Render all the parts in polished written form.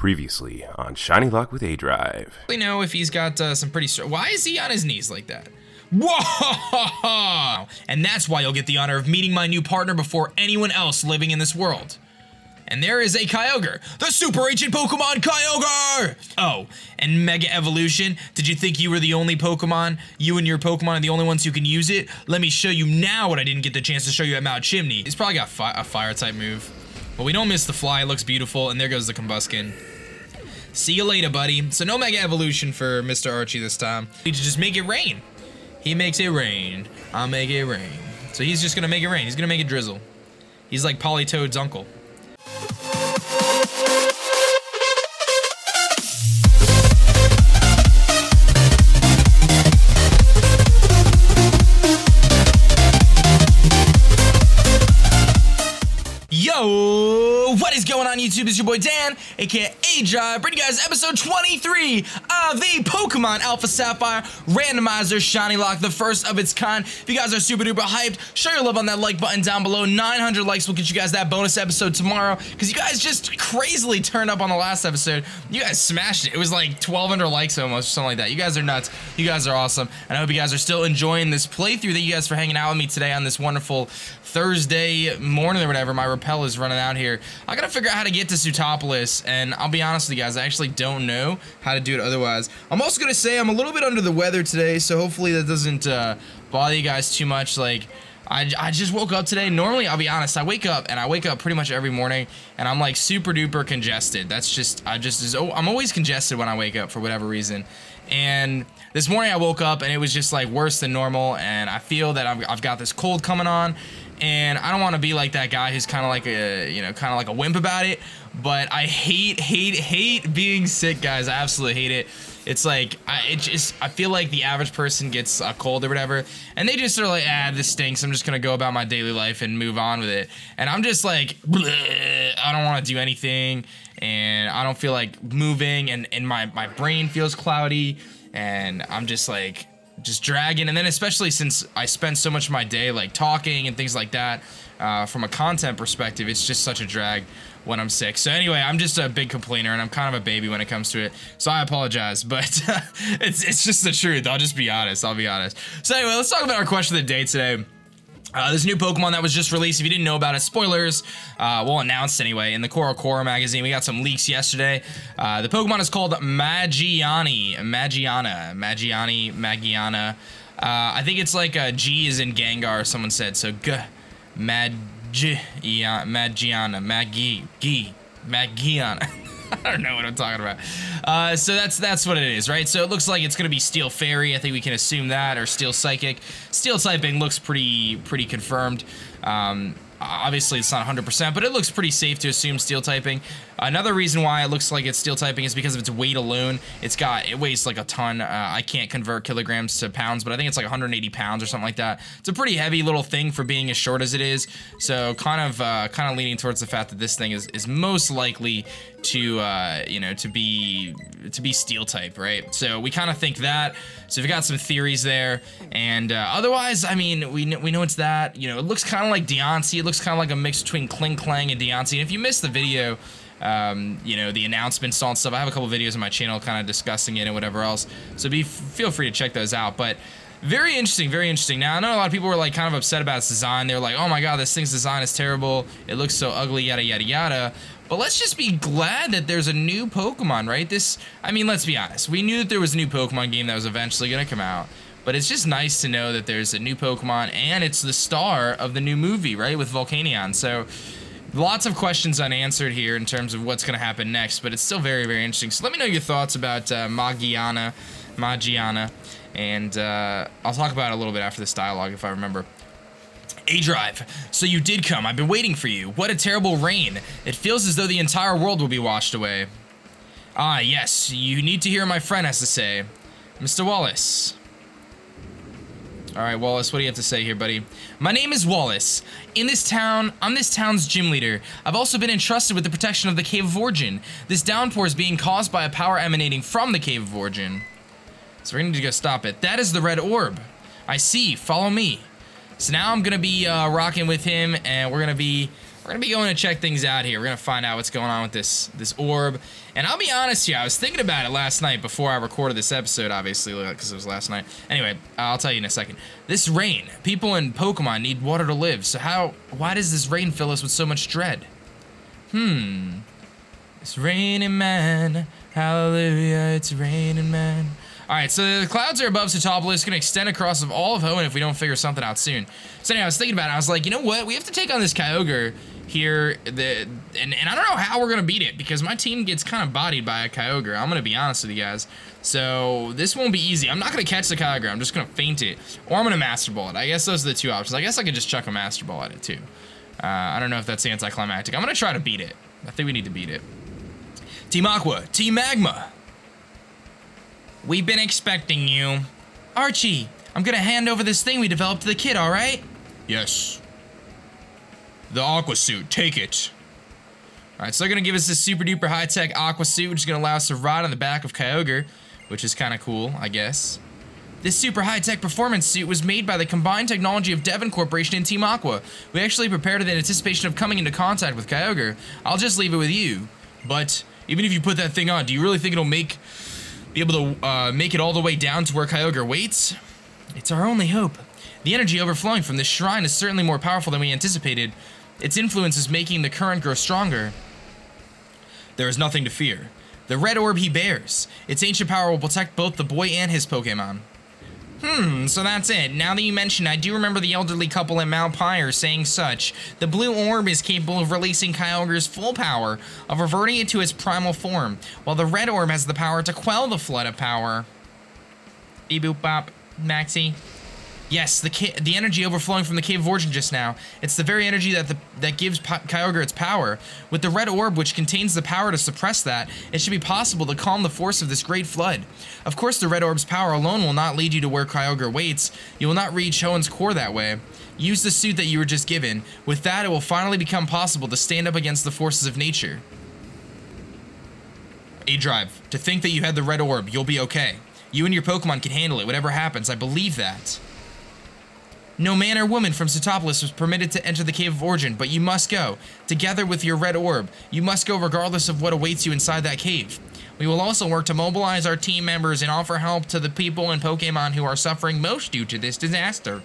Previously on ShinyLockes with aDrive. We know if he's got some pretty why is he on his knees like that? Whoa! And that's why you'll get the honor of meeting my new partner before anyone else living in this world. And there is a Kyogre, the super ancient Pokemon Kyogre! Oh, and Mega Evolution, did you think you were the only Pokemon? You and your Pokemon are the only ones who can use it? Let me show you now what I didn't get the chance to show you at Mount Chimney. He's probably got a fire type move. But we don't miss the fly, it looks beautiful, and there goes the Combuskin. See you later, buddy. So no Mega Evolution for Mr. Archie this time. We need to just make it rain. He makes it rain. I'll make it rain. So he's just gonna make it rain. He's gonna make it drizzle. He's like POLITOADS' uncle. Yo, what is going on YouTube? It's your boy Dan, aka aDrive, bringing you guys episode 23 of the Pokemon Alpha Sapphire Randomizer ShinyLockes, the first of its kind. If you guys are super duper hyped, show your love on that like button down below. 900 likes will get you guys that bonus episode tomorrow, because you guys just crazily turned up on the last episode. You guys smashed it. It was like 1,200 likes almost, or something like that. You guys are nuts. You guys are awesome, and I hope you guys are still enjoying this playthrough. Thank you guys for hanging out with me today on this wonderful Thursday morning or whatever. My rappel is running out here. I gotta figure out how to get to Sootopolis, and I'll be honest with you guys, I actually don't know how to do it otherwise. I'm also gonna say I'm a little bit under the weather today, so hopefully that doesn't bother you guys too much. Like, I just woke up today. Normally, I'll be honest, I wake up pretty much every morning, and I'm like super duper congested. That's just, I'm always congested when I wake up for whatever reason. And this morning I woke up and it was just like worse than normal, and I feel that I've got this cold coming on. And I don't want to be like that guy who's kind of like a wimp about it, but I hate being sick, guys. I absolutely hate it. It's like, I feel like the average person gets a cold or whatever, and they just are like, this stinks, I'm just gonna go about my daily life and move on with it. And I'm just like, bleh, I don't want to do anything, and I don't feel like moving, and my brain feels cloudy, and I'm just like, dragging. And then especially since I spend so much of my day like talking and things like that, from a content perspective, it's just such a drag when I'm sick. So anyway, I'm just a big complainer, and I'm kind of a baby when it comes to it, so I apologize, but it's just the truth. I'll just be honest. I'll be honest. So anyway, let's talk about our question of the day today. This new Pokemon that was just released, if you didn't know about it, spoilers, well, announced anyway, in the Core magazine. We got some leaks yesterday. The Pokemon is called Magiana. I think it's like a G is in Gengar, someone said, so Magiana. I don't know what I'm talking about. So that's what it is, right? So it looks like it's gonna be Steel Fairy. I think we can assume that, or Steel Psychic. Steel typing looks pretty confirmed. Obviously it's not 100%, but it looks pretty safe to assume Steel typing. Another reason why it looks like it's Steel typing is because of its weight alone. It weighs like a ton. I can't convert kilograms to pounds, but I think it's like 180 pounds or something like that. It's a pretty heavy little thing for being as short as it is. So kind of leaning towards the fact that this thing is most likely to to be Steel type, right? So we kind of think that. So we've got some theories there, and otherwise, I mean, we know it's that. You know, it looks kind of like Deontay. It looks kind of like a mix between Kling Klang and Deontay. And if you missed the video, the announcements, all and stuff, I have a couple videos on my channel kind of discussing it and whatever else. So feel free to check those out. But very interesting, very interesting. Now, I know a lot of people were like kind of upset about its design. They're like, oh my god, this thing's design is terrible. It looks so ugly, yada yada yada. But let's just be glad that there's a new Pokemon, right? I mean, let's be honest. We knew that there was a new Pokemon game that was eventually going to come out. But it's just nice to know that there's a new Pokemon, and it's the star of the new movie, right, with Volcanion. So lots of questions unanswered here in terms of what's going to happen next, but it's still very, very interesting. So let me know your thoughts about Magiana, and I'll talk about it a little bit after this dialogue if I remember. aDrive, so you did come. I've been waiting for you. What a terrible rain. It feels as though the entire world will be washed away. Ah, yes, you need to hear what my friend has to say. Mr. Wallace. Alright, Wallace, what do you have to say here, buddy? My name is Wallace. I'm this town's gym leader. I've also been entrusted with the protection of the Cave of Origin. This downpour is being caused by a power emanating from the Cave of Origin. So we're gonna need to go stop it. That is the red orb. I see, follow me. So now I'm gonna be rocking with him, and we're gonna be we're gonna be going to check things out here. We're gonna find out what's going on with this orb. And I'll be honest here, I was thinking about it last night before I recorded this episode, obviously, because it was last night. Anyway, I'll tell you in a second. This rain, people in Pokemon need water to live, so why does this rain fill us with so much dread? It's raining man, hallelujah, it's raining man. Alright, so the clouds are above Setopolis, gonna extend across of all of Hoenn if we don't figure something out soon. So anyway, I was thinking about it, I was like, you know what, we have to take on this Kyogre here, and I don't know how we're gonna beat it, because my team gets kind of bodied by a Kyogre, I'm gonna be honest with you guys. So, this won't be easy. I'm not gonna catch the Kyogre, I'm just gonna feint it, or I'm gonna Master Ball it. I guess those are the two options. I guess I could just chuck a Master Ball at it too. I don't know if that's anticlimactic. I'm gonna try to beat it. I think we need to beat it. Team Aqua, Team Magma. We've been expecting you. Archie, I'm gonna hand over this thing we developed to the kid, alright? Yes. The Aqua suit, take it. Alright, so they're gonna give us this super duper high-tech Aqua suit, which is gonna allow us to ride on the back of Kyogre, which is kinda cool, I guess. This super high-tech performance suit was made by the combined technology of Devon Corporation and Team Aqua. We actually prepared it in anticipation of coming into contact with Kyogre. I'll just leave it with you. But even if you put that thing on, do you really think it'll be able to make it all the way down to where Kyogre waits? It's our only hope. The energy overflowing from this shrine is certainly more powerful than we anticipated. Its influence is making the current grow stronger. There is nothing to fear. The red orb he bears. Its ancient power will protect both the boy and his Pokemon. So that's it. Now that you mention it, I do remember the elderly couple in Mount Pyre saying such. The blue orb is capable of releasing Kyogre's full power, of reverting it to its primal form, while the red orb has the power to quell the flood of power. Beep boop bop, Maxie. Yes, the energy overflowing from the Cave of Origin just now. It's the very energy that gives Kyogre its power. With the red orb, which contains the power to suppress that, it should be possible to calm the force of this great flood. Of course, the red orb's power alone will not lead you to where Kyogre waits. You will not reach Hoenn's core that way. Use the suit that you were just given. With that, it will finally become possible to stand up against the forces of nature. aDrive, to think that you had the red orb, you'll be okay. You and your Pokemon can handle it, whatever happens. I believe that. No man or woman from Setopolis was permitted to enter the Cave of Origin, but you must go. Together with your red orb, you must go regardless of what awaits you inside that cave. We will also work to mobilize our team members and offer help to the people and Pokemon who are suffering most due to this disaster.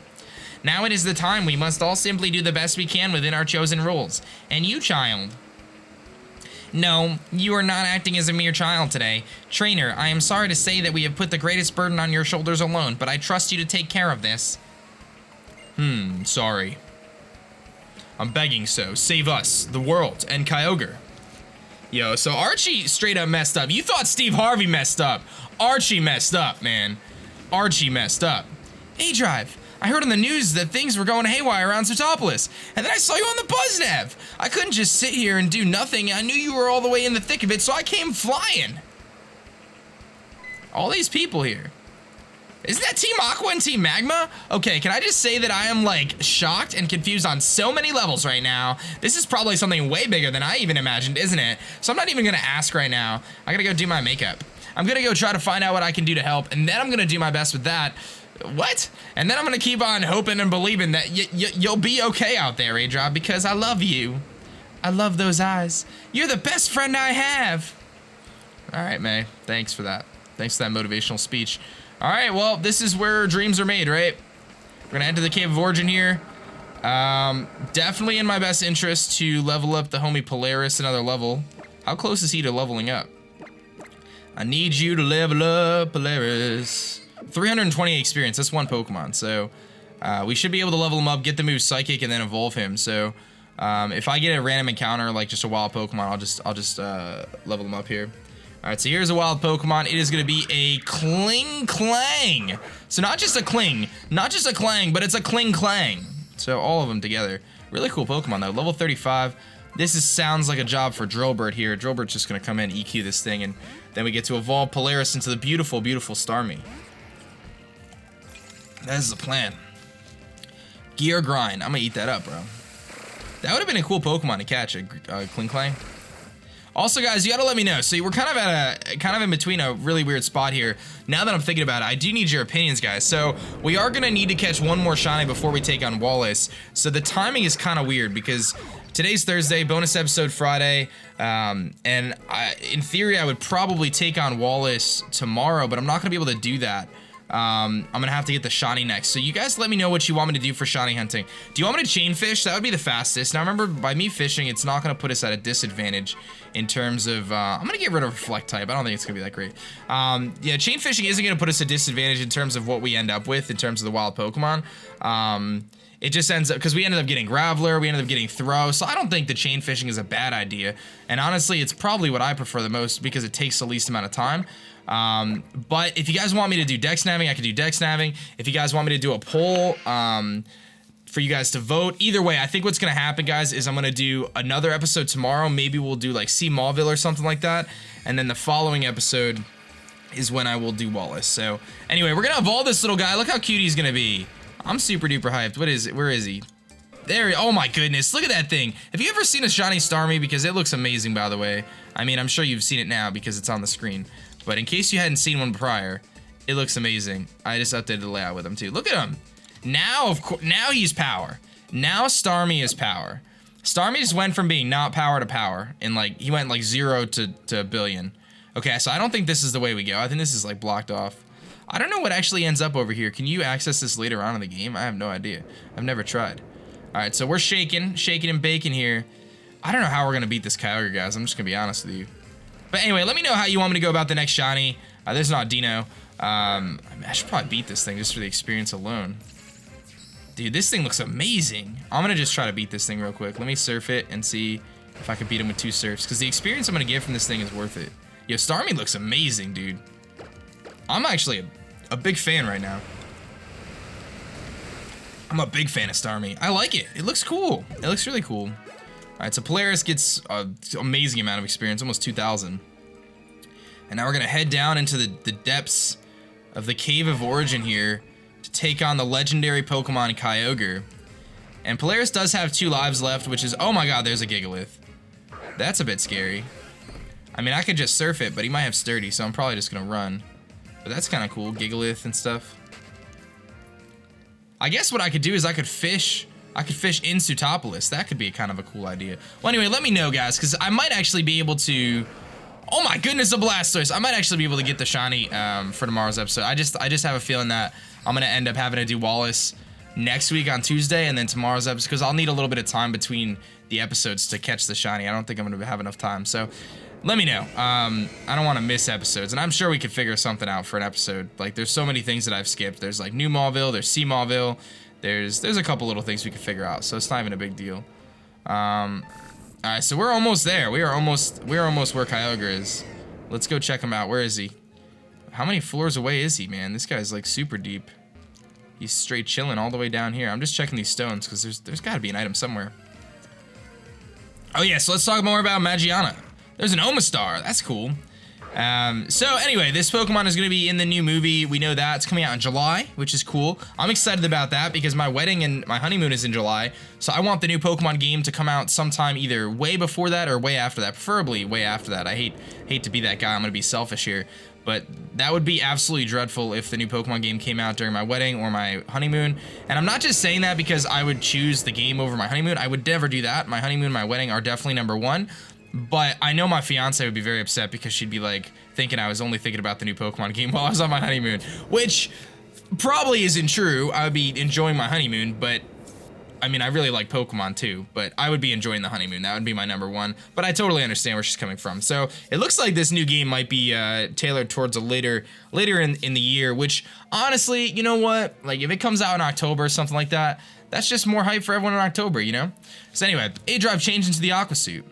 Now it is the time we must all simply do the best we can within our chosen rules. And you, child. No, you are not acting as a mere child today. Trainer, I am sorry to say that we have put the greatest burden on your shoulders alone, but I trust you to take care of this. Sorry. I'm begging so. Save us, the world, and Kyogre. Yo, so Archie straight up messed up. You thought Steve Harvey messed up. Archie messed up, man. Archie messed up. aDrive, I heard on the news that things were going haywire around Setopolis, and then I saw you on the BuzzNav. I couldn't just sit here and do nothing. I knew you were all the way in the thick of it, so I came flying. All these people here. Isn't that Team Aqua and Team Magma? Okay, can I just say that I am, like, shocked and confused on so many levels right now. This is probably something way bigger than I even imagined, isn't it? So I'm not even gonna ask right now. I gotta go do my makeup. I'm gonna go try to find out what I can do to help, and then I'm gonna do my best with that. What? And then I'm gonna keep on hoping and believing that you'll be okay out there, aDrive, because I love you. I love those eyes. You're the best friend I have. All right, May. Thanks for that. Thanks for that motivational speech. All right, well, this is where dreams are made, right? We're gonna enter the Cave of Origin here. Definitely in my best interest to level up the homie Polaris another level. How close is he to leveling up? I need you to level up, Polaris. 320 experience, that's one Pokemon, so we should be able to level him up, get the move Psychic, and then evolve him. So if I get a random encounter, like just a wild Pokemon, I'll just level him up here. All right, so here's a wild Pokemon. It is gonna be a Kling-Clang. So not just a Kling, not just a Clang, but it's a Kling-Clang. So all of them together. Really cool Pokemon though, level 35. This sounds like a job for Drillbird here. Drillbird's just gonna come in, EQ this thing, and then we get to evolve Polaris into the beautiful, beautiful Starmie. That is the plan. Gear Grind, I'm gonna eat that up, bro. That would have been a cool Pokemon to catch, a Kling-Clang. Also, guys, you gotta let me know. So we're kind of in between a really weird spot here. Now that I'm thinking about it, I do need your opinions, guys. So we are gonna need to catch one more shiny before we take on Wallace. So the timing is kind of weird because today's Thursday, bonus episode Friday, and in theory, I would probably take on Wallace tomorrow, but I'm not gonna be able to do that. I'm gonna have to get the shiny next. So you guys let me know what you want me to do for shiny hunting. Do you want me to chain fish? That would be the fastest. Now remember, by me fishing, it's not gonna put us at a disadvantage in terms of, I'm gonna get rid of Reflect type. I don't think it's gonna be that great. Yeah, chain fishing isn't gonna put us at a disadvantage in terms of what we end up with in terms of the wild Pokemon. It just ends up, because we ended up getting Graveler, we ended up getting Throw, so I don't think the chain fishing is a bad idea. And honestly, it's probably what I prefer the most because it takes the least amount of time. But if you guys want me to do deck snapping, I can do deck snapping. If you guys want me to do a poll, for you guys to vote, either way, I think what's gonna happen, guys, is I'm gonna do another episode tomorrow. Maybe we'll do like C Mauville or something like that. And then the following episode is when I will do Wallace. So anyway, we're gonna evolve this little guy. Look how cute he's gonna be. I'm super duper hyped. What is it? Where is he? There, oh my goodness, look at that thing. Have you ever seen a shiny Starmie? Because it looks amazing, by the way. I mean, I'm sure you've seen it now because it's on the screen. But in case you hadn't seen one prior, it looks amazing. I just updated the layout with him too. Look at him. Now, of course, now he's power. Now Starmie is power. Starmie just went from being not power to power. And like, he went like 0 to a billion. Okay, so I don't think this is the way we go. I think this is like blocked off. I don't know what actually ends up over here. Can you access this later on in the game? I have no idea. I've never tried. All right, so we're shaking and baking here. I don't know how we're gonna beat this Kyogre, guys. I'm just gonna be honest with you. But anyway, let me know how you want me to go about the next shiny. There's not Dino. I should probably beat this thing just for the experience alone. Dude, this thing looks amazing. I'm gonna just try to beat this thing real quick. Let me surf it and see if I can beat him with 2 surfs, because the experience I'm gonna get from this thing is worth it. Yo, Starmie looks amazing, dude. I'm actually a big fan right now. I'm a big fan of Starmie. I like it. It looks cool. It looks really cool. All right, so Polaris gets an amazing amount of experience, almost 2,000. And now we're gonna head down into the depths of the Cave of Origin here to take on the legendary Pokemon Kyogre. And Polaris does have 2 lives left, which is, oh my god, there's a Gigalith. That's a bit scary. I mean, I could just surf it, but he might have Sturdy, so I'm probably just gonna run. But that's kind of cool, Gigalith and stuff. I guess what I could do is I could fish in Sootopolis. That could be kind of a cool idea. Well, anyway, let me know, guys, because I might actually be able to... Oh my goodness, a Blastoise! I might actually be able to get the shiny for tomorrow's episode. I just have a feeling that I'm gonna end up having to do Wallace next week on Tuesday, and then tomorrow's episode, because I'll need a little bit of time between the episodes to catch the shiny. I don't think I'm gonna have enough time, so let me know. I don't want to miss episodes, and I'm sure we could figure something out for an episode. Like, there's so many things that I've skipped. There's like New Mauville, there's C Mauville, there's a couple little things we could figure out, so it's not even a big deal. Alright, so we're almost there. We are almost where Kyogre is. Let's go check him out. Where is he? How many floors away is he, man? This guy's like super deep. He's straight chilling all the way down here. I'm just checking these stones because there's got to be an item somewhere. Oh yeah, so let's talk more about Magiana. There's an Omastar. That's cool. So anyway, this Pokemon is going to be in the new movie. We know that. It's coming out in July, which is cool. I'm excited about that because my wedding and my honeymoon is in July. So I want the new Pokemon game to come out sometime either way before that or way after that. Preferably way after that. I hate to be that guy. I'm going to be selfish here. But that would be absolutely dreadful if the new Pokemon game came out during my wedding or my honeymoon. And I'm not just saying that because I would choose the game over my honeymoon. I would never do that. My honeymoon and my wedding are definitely #1. But I know my fiance would be very upset because she'd be like thinking I was only thinking about the new Pokemon game while I was on my honeymoon, which probably isn't true. I would be enjoying my honeymoon, but I mean, I really like Pokemon too, but I would be enjoying the honeymoon. That would be my #1, but I totally understand where she's coming from. So it looks like this new game might be tailored towards a later in the year, which honestly, you know what? Like if it comes out in October or something like that, that's just more hype for everyone in October, you know? So anyway, aDrive changed into the Aqua suit.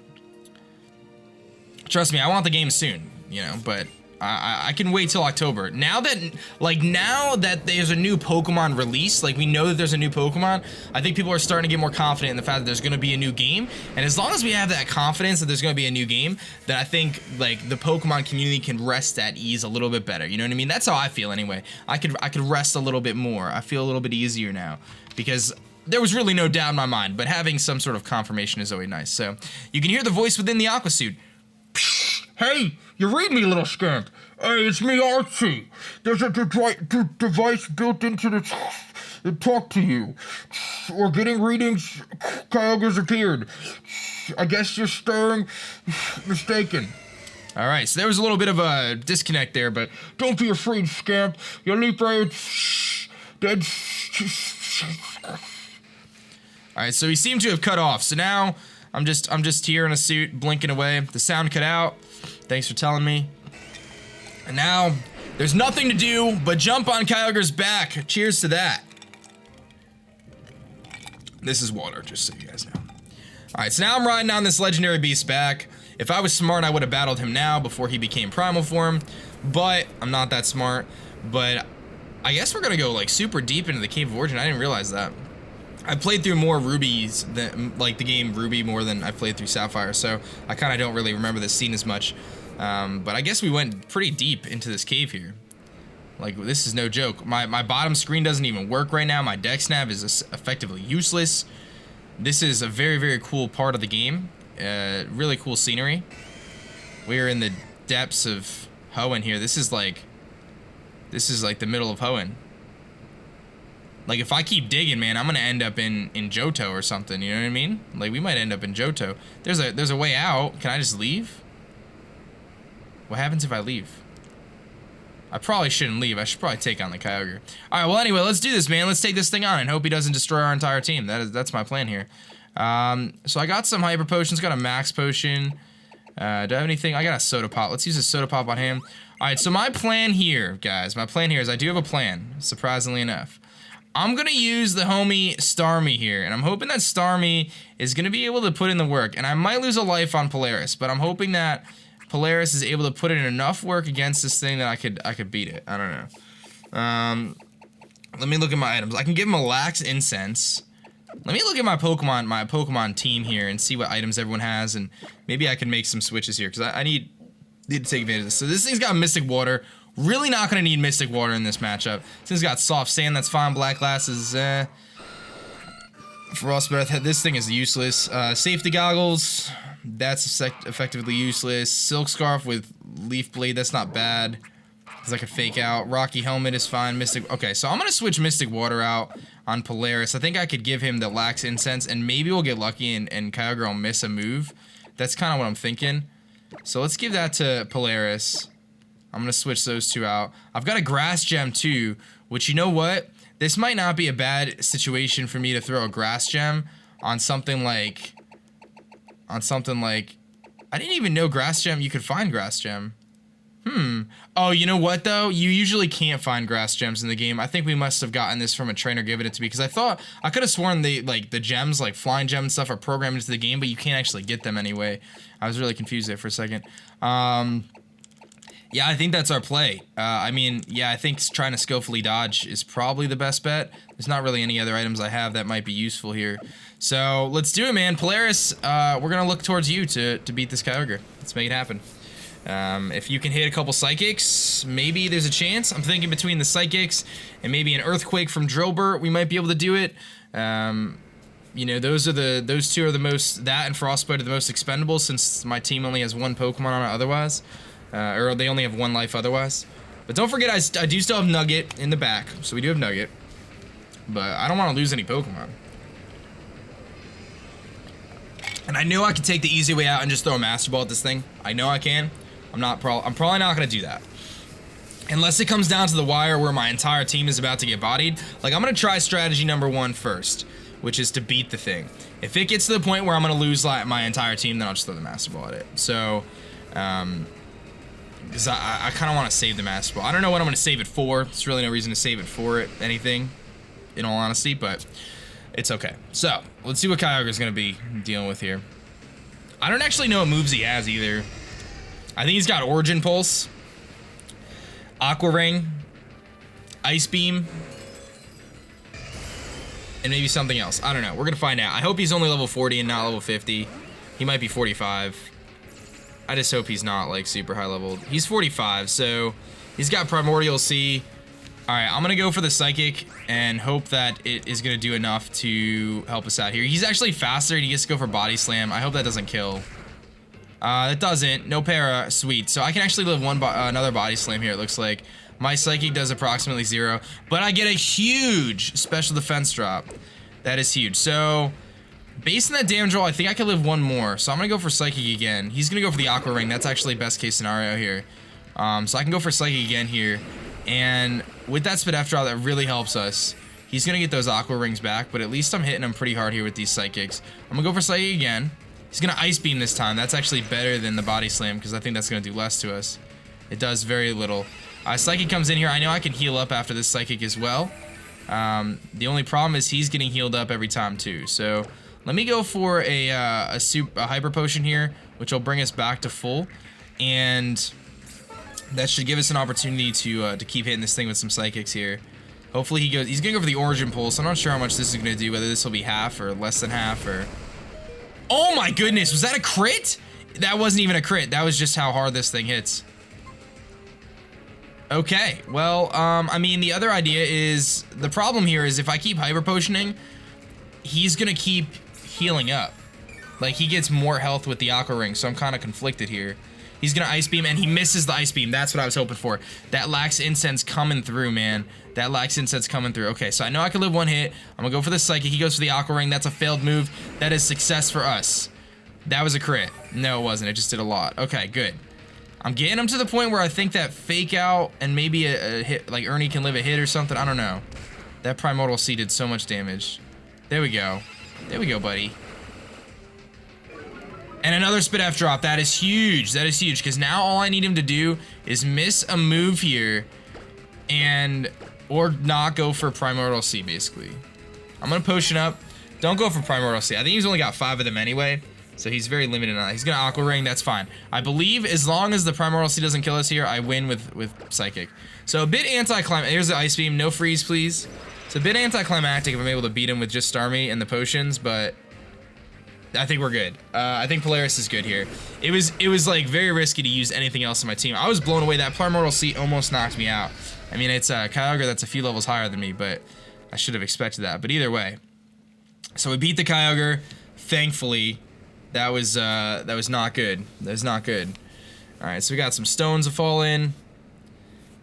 Trust me, I want the game soon, you know, but I can wait till October. Now that there's a new Pokemon release, like we know that there's a new Pokemon, I think people are starting to get more confident in the fact that there's going to be a new game. And as long as we have that confidence that there's going to be a new game, then I think like the Pokemon community can rest at ease a little bit better. You know what I mean? That's how I feel anyway. I could rest a little bit more. I feel a little bit easier now because there was really no doubt in my mind, but having some sort of confirmation is always nice. So you can hear the voice within the Aqua suit. Hey, you read me, little scamp. Hey, it's me, Archie. There's a device built into the talk to you. We're getting readings. Kyogre's appeared. I guess you're stirring mistaken. All right, so there was a little bit of a disconnect there, but Don't be afraid, scamp. Your leap right. Dead. all right, so he seemed to have cut off. So now I'm just here in a suit, blinking away. The sound cut out. Thanks for telling me. And now there's nothing to do but jump on Kyogre's back. Cheers to that. This is water, just so you guys know. All right, so now I'm riding on this legendary beast's back. If I was smart, I would have battled him now before he became primal form, but I'm not that smart. But I guess we're gonna go like super deep into the Cave of Origin. I didn't realize that. I played through more Rubies than like the game Ruby more than I played through Sapphire, so I kind of don't really remember this scene as much. But I guess we went pretty deep into this cave here. Like, this is no joke. My bottom screen doesn't even work right now. My deck snap is effectively useless. This is a very, very cool part of the game. Really cool scenery. We're in the depths of Hoenn here. This is like the middle of Hoenn. Like, if I keep digging, man, I'm gonna end up in Johto or something. You know what I mean? Like, we might end up in Johto. There's a way out. Can I just leave? What happens if I leave? I probably shouldn't leave. I should probably take on the Kyogre. All right, well, anyway, let's do this, man. Let's take this thing on and hope he doesn't destroy our entire team. That's my plan here. So I got some Hyper Potions, got a Max Potion. Do I have anything? I got a Soda Pop. Let's use a Soda Pop on him. All right, so my plan here, guys, my plan here is I do have a plan, surprisingly enough. I'm going to use the homie Starmie here, and I'm hoping that Starmie is going to be able to put in the work. And I might lose a life on Polaris, but I'm hoping that Polaris is able to put in enough work against this thing that I could beat it. I don't know. Let me look at my items. I can give him a Lax Incense. Let me look at my Pokemon team here and see what items everyone has, and maybe I can make some switches here, because I need to take advantage of this. So this thing's got Mystic Water. Really not going to need Mystic Water in this matchup. Since it's got Soft Sand, that's fine. Black Glass is, Frost Breath, this thing is useless. Safety Goggles, that's effectively useless. Silk Scarf with Leaf Blade, that's not bad, because I could fake out. Rocky Helmet is fine. Okay, so I'm going to switch Mystic Water out on Polaris. I think I could give him the Lax Incense, and maybe we'll get lucky and Kyogre will miss a move. That's kind of what I'm thinking. So let's give that to Polaris. I'm going to switch those two out. I've got a Grass Gem too, which, you know what? This might not be a bad situation for me to throw a Grass Gem on something like... I didn't even know Grass Gem, you could find Grass Gem. Oh, you know what though? You usually can't find Grass Gems in the game. I think we must have gotten this from a trainer giving it to me, because I could have sworn the gems, like Flying Gem and stuff, are programmed into the game, but you can't actually get them anyway. I was really confused there for a second. Yeah, I think that's our play. I mean, yeah, I think trying to skillfully dodge is probably the best bet. There's not really any other items I have that might be useful here. So let's do it, man. Polaris, we're gonna look towards you to beat this Kyogre. Let's make it happen. If you can hit a couple Psychics, maybe there's a chance. I'm thinking between the Psychics and maybe an Earthquake from Drillbur, we might be able to do it. You know, those two are the most, that and Frostbite are the most expendable, since my team only has one Pokemon on it otherwise. Or they only have one life otherwise. But don't forget, I do still have Nugget in the back, so we do have Nugget. But I don't want to lose any Pokemon. And I know I can take the easy way out and just throw a Master Ball at this thing. I know I can. I'm probably not going to do that. Unless it comes down to the wire where my entire team is about to get bodied. Like, I'm going to try strategy number 1 first, which is to beat the thing. If it gets to the point where I'm going to lose my entire team, then I'll just throw the Master Ball at it. So, because I kind of want to save the Master Ball. I don't know what I'm going to save it for. There's really no reason to save it for anything, in all honesty, but it's okay. So, let's see what Kyogre's going to be dealing with here. I don't actually know what moves he has either. I think he's got Origin Pulse, Aqua Ring, Ice Beam, and maybe something else. I don't know. We're going to find out. I hope he's only level 40 and not level 50. He might be 45. I just hope he's not, like, super high leveled. He's 45, so he's got Primordial Sea. Alright, I'm gonna go for the Psychic and hope that it is gonna do enough to help us out here. He's actually faster and he gets to go for Body Slam. I hope that doesn't kill. It doesn't. No para. Sweet. So I can actually live another Body Slam here, it looks like. My Psychic does approximately 0, but I get a huge special defense drop. That is huge. So, based on that damage roll, I think I could live one more. So I'm gonna go for Psychic again. He's gonna go for the Aqua Ring. That's actually best case scenario here. So I can go for Psychic again here. And with that Spit F draw, that really helps us. He's gonna get those Aqua Rings back, but at least I'm hitting him pretty hard here with these Psychics. I'm gonna go for Psychic again. He's gonna Ice Beam this time. That's actually better than the Body Slam, because I think that's gonna do less to us. It does very little. Psychic comes in here. I know I can heal up after this Psychic as well. The only problem is he's getting healed up every time too. So let me go for a Hyper Potion here, which will bring us back to full, and that should give us an opportunity to keep hitting this thing with some Psychics here. Hopefully he's gonna go for the Origin Pulse. I'm not sure how much this is gonna do, whether this will be half or less than half or... Oh my goodness, was that a crit? That wasn't even a crit, that was just how hard this thing hits. Okay, well, I mean, the other idea is, the problem here is if I keep Hyper Potioning, he's gonna keep healing up. Like, he gets more health with the Aqua Ring, so I'm kind of conflicted here. He's gonna Ice Beam, and he misses the Ice Beam. That's what I was hoping for. That Lax Incense coming through, man. That Lax Incense coming through. Okay, so I know I can live one hit. I'm gonna go for the Psychic. He goes for the Aqua Ring. That's a failed move. That is success for us. That was a crit. No, it wasn't. It just did a lot. Okay, good. I'm getting him to the point where I think that Fake Out and maybe a hit, like Ernie can live a hit or something. I don't know. That Primordial Sea did so much damage. There we go. There we go, buddy. And another Spit F drop. That is huge. That is huge, because now all I need him to do is miss a move here or not go for Primordial Sea, basically. I'm gonna potion up. Don't go for Primordial Sea. I think he's only got 5 of them anyway, so he's very limited on that. He's gonna Aqua Ring. That's fine. I believe as long as the Primordial Sea doesn't kill us here, I win with Psychic. So a bit anticlimactic. Here's the Ice Beam. No freeze, please. It's a bit anticlimactic if I'm able to beat him with just Starmie and the potions, but I think we're good. I think Polaris is good here. It was like very risky to use anything else on my team. I was blown away. That Primordial Sea almost knocked me out. I mean, it's Kyogre that's a few levels higher than me, but I should have expected that. But either way, so we beat the Kyogre. Thankfully, that was not good. That was not good. All right, so we got some stones to fall in.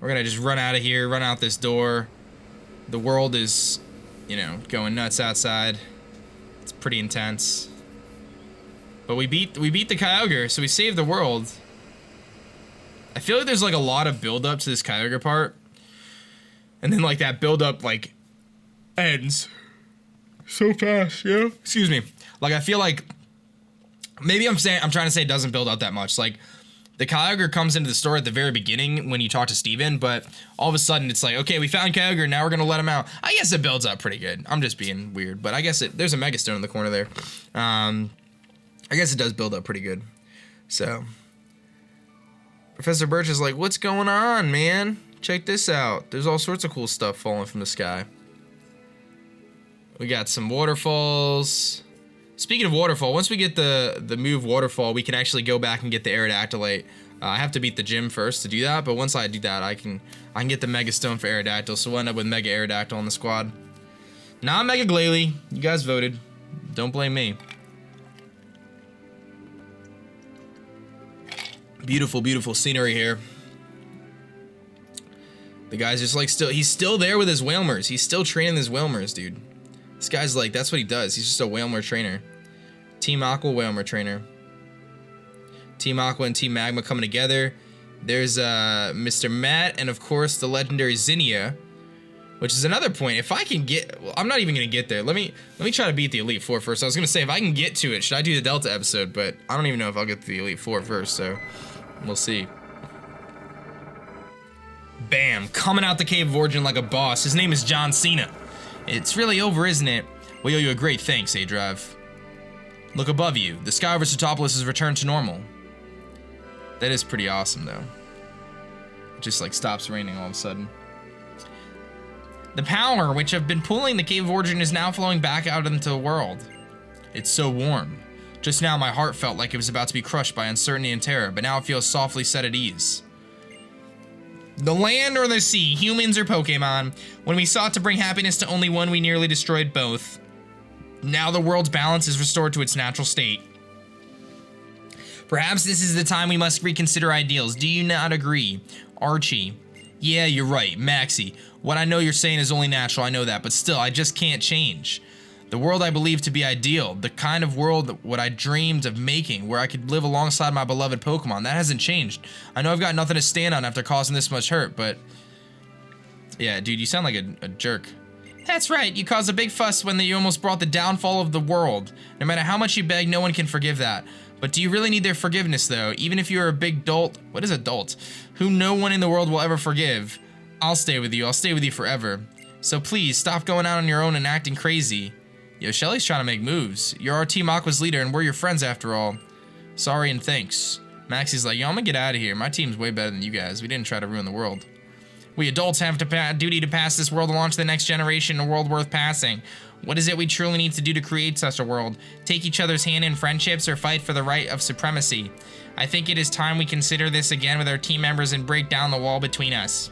We're gonna just run out of here, run out this door. The world is, you know, going nuts outside. It's pretty intense. But we beat the Kyogre, so we saved the world. I feel like there's like a lot of build up to this Kyogre part, and then like that build up like ends so fast, yeah. Excuse me. Like I feel like maybe I'm trying to say it doesn't build up that much. Like the Kyogre comes into the story at the very beginning when you talk to Steven, but all of a sudden it's like, okay, we found Kyogre, now we're gonna let him out. I guess it builds up pretty good. I'm just being weird, but I guess there's a Mega Stone in the corner there. I guess it does build up pretty good. So Professor Birch is like, what's going on, man? Check this out. There's all sorts of cool stuff falling from the sky. We got some waterfalls. Speaking of waterfall, once we get the move waterfall, we can actually go back and get the Aerodactylite. I have to beat the gym first to do that, but once I do that, I can get the Mega Stone for Aerodactyl, so we'll end up with Mega Aerodactyl on the squad. Not Mega Glalie. You guys voted. Don't blame me. Beautiful, beautiful scenery here. The guy's just like he's still there with his Whalmers. He's still training his Whalmers, dude. This guy's like, that's what he does. He's just a Whalmer trainer. Team Aqua Whalmer trainer. Team Aqua and Team Magma coming together. There's Mr. Matt and of course the legendary Zinnia, which is another point. If I can get, well, I'm not even gonna get there. Let me try to beat the Elite Four first. I was gonna say if I can get to it, should I do the Delta episode? But I don't even know if I'll get to the Elite Four first, so we'll see. Bam, coming out the Cave of Origin like a boss. His name is John Cena. It's really over, isn't it? We owe you a great thanks, aDrive. Look above you. The sky over Setopolis has returned to normal. That is pretty awesome, though. It just like stops raining all of a sudden. The power which have been pulling the Cave of Origin is now flowing back out into the world. It's so warm. Just now my heart felt like it was about to be crushed by uncertainty and terror, but now it feels softly set at ease. The land or the sea, humans or Pokemon, when we sought to bring happiness to only one, we nearly destroyed both. Now the world's balance is restored to its natural state. Perhaps this is the time we must reconsider ideals. Do you not agree? Archie, Yeah, you're right, Maxie. What I know you're saying is only natural, I know that, but still, I just can't change. The world I believe to be ideal, the kind of world what I dreamed of making, where I could live alongside my beloved Pokemon, that hasn't changed. I know I've got nothing to stand on after causing this much hurt, but... Yeah, dude, you sound like a jerk. That's right, you caused a big fuss when you almost brought the downfall of the world. No matter how much you beg, no one can forgive that. But do you really need their forgiveness, though? Even if you're a big dolt... What is a dolt? Who no one in the world will ever forgive. I'll stay with you. I'll stay with you forever. So please, stop going out on your own and acting crazy. Yo, Shelly's trying to make moves. You're our Team Aqua's leader, and we're your friends after all. Sorry and thanks. Maxie's like, yo, I'm gonna get out of here. My team's way better than you guys. We didn't try to ruin the world. We adults have a duty to pass this world along to the next generation, a world worth passing. What is it we truly need to do to create such a world? Take each other's hand in friendships or fight for the right of supremacy? I think it is time we consider this again with our team members and break down the wall between us.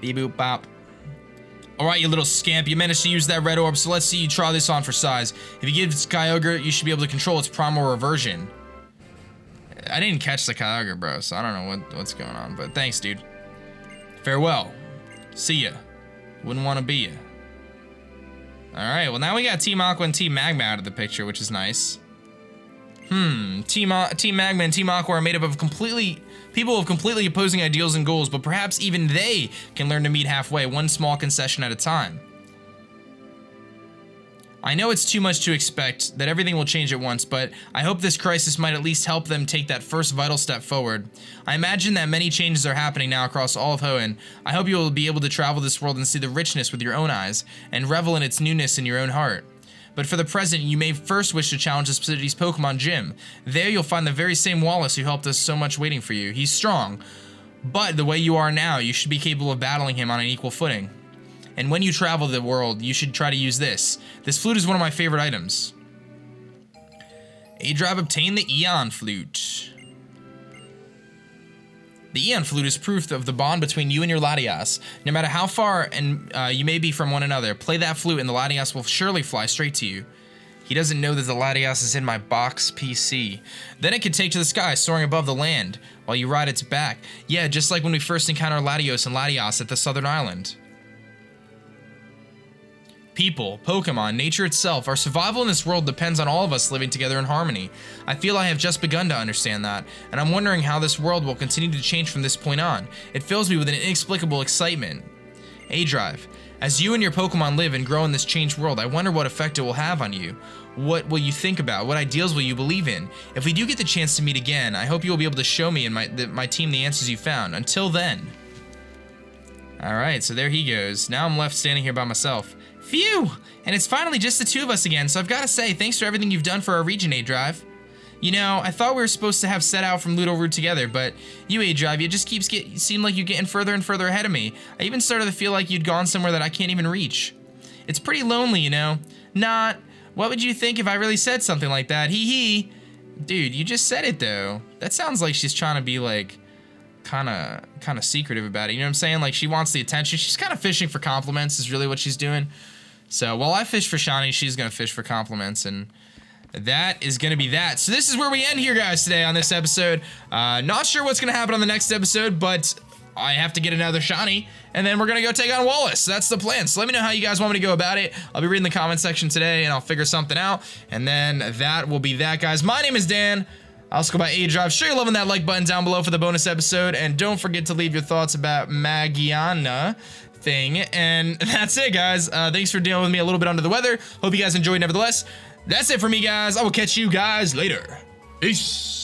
Beep boop bop. Alright, you little scamp, you managed to use that red orb, so let's see you try this on for size. If you give it to Kyogre, you should be able to control its primal reversion. I didn't catch the Kyogre, bro, so I don't know what's going on, but thanks, dude. Farewell. See ya. Wouldn't want to be ya. Alright, well now we got Team Aqua and Team Magma out of the picture, which is nice. Team Magma and Team Aqua are made up of people of completely opposing ideals and goals, but perhaps even they can learn to meet halfway, one small concession at a time. I know it's too much to expect that everything will change at once, but I hope this crisis might at least help them take that first vital step forward. I imagine that many changes are happening now across all of Hoenn. I hope you will be able to travel this world and see the richness with your own eyes, and revel in its newness in your own heart. But for the present, you may first wish to challenge this city's Pokemon gym. There you'll find the very same Wallace who helped us so much waiting for you. He's strong, but the way you are now, you should be capable of battling him on an equal footing. And when you travel the world, you should try to use this. This flute is one of my favorite items. aDrive obtained the Eon Flute. The Eon Flute is proof of the bond between you and your Latias. No matter how far you may be from one another, play that flute and the Latias will surely fly straight to you. He doesn't know that the Latias is in my box PC. Then it can take to the sky, soaring above the land, while you ride its back. Yeah, just like when we first encountered Latios and Latias at the southern island. People, Pokemon, nature itself, our survival in this world depends on all of us living together in harmony. I feel I have just begun to understand that, and I'm wondering how this world will continue to change from this point on. It fills me with an inexplicable excitement. aDrive, as you and your Pokemon live and grow in this changed world, I wonder what effect it will have on you. What will you think about? What ideals will you believe in? If we do get the chance to meet again, I hope you will be able to show me and my team the answers you found. Until then. Alright, so there he goes. Now I'm left standing here by myself. Phew! And it's finally just the two of us again, so I've got to say, thanks for everything you've done for our region, aDrive. You know, I thought we were supposed to have set out from Ludo Route together, but you, aDrive, you just seem like you're getting further and further ahead of me. I even started to feel like you'd gone somewhere that I can't even reach. It's pretty lonely, you know? Not. What would you think if I really said something like that? Hee hee. Dude, you just said it, though. That sounds like she's trying to be, like, kind of secretive about it. You know what I'm saying? Like, she wants the attention. She's kind of fishing for compliments is really what she's doing. So while I fish for shinies, she's going to fish for compliments, and that is going to be that. So this is where we end here, guys, today on this episode. Not sure what's going to happen on the next episode, but I have to get another shiny, and then we're going to go take on Wallace. That's the plan. So let me know how you guys want me to go about it. I'll be reading the comment section today, and I'll figure something out, and then that will be that, guys. My name is Dan. I also go by aDrive. Sure you're loving that like button down below for the bonus episode, and don't forget to leave your thoughts about Magiana thing, and that's it, guys. Thanks for dealing with me a little bit under the weather. Hope you guys enjoyed nevertheless. That's it for me, guys. I will catch you guys later. Peace.